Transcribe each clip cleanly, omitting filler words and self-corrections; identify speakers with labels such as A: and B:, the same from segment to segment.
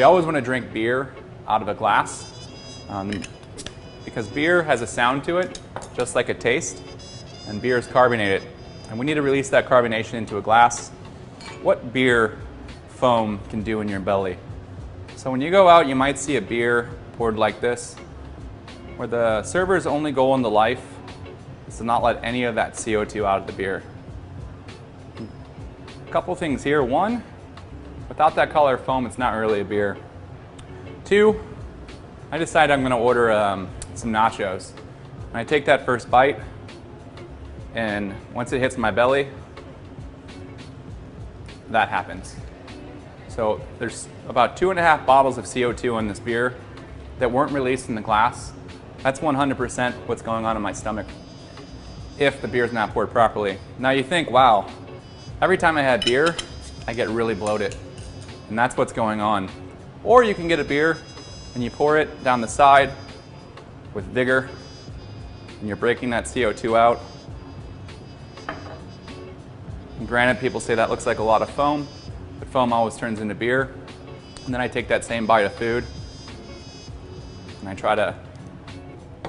A: we always want to drink beer out of a glass because beer has a sound to it, just like a taste, and beer is carbonated. And we need to release that carbonation into a glass. What beer foam can do in your belly? So when you go out, you might see a beer poured like this, where the server's only goal in the life is to not let any of that CO2 out of the beer. A couple things here. One, without that color foam, it's not really a beer. Two, I decided I'm going to order some nachos. And I take that first bite, and once it hits my belly, that happens. So there's about 2.5 bottles of CO2 in this beer that weren't released in the glass. That's 100% what's going on in my stomach if the beer's not poured properly. Now you think, wow, every time I have beer, I get really bloated. And that's what's going on. Or you can get a beer and you pour it down the side with vigor, and you're breaking that CO2 out. And granted, people say that looks like a lot of foam, but foam always turns into beer. And then I take that same bite of food and I try to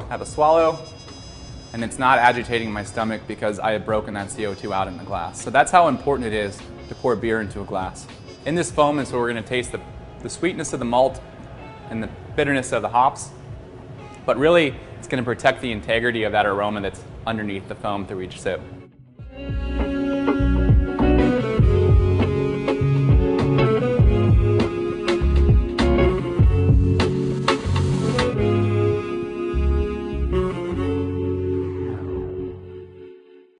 A: have a swallow, and it's not agitating my stomach because I have broken that CO2 out in the glass. So that's how important it is to pour beer into a glass. In this foam is where we're going to taste the sweetness of the malt and the bitterness of the hops, but really it's going to protect the integrity of that aroma that's underneath the foam through each sip.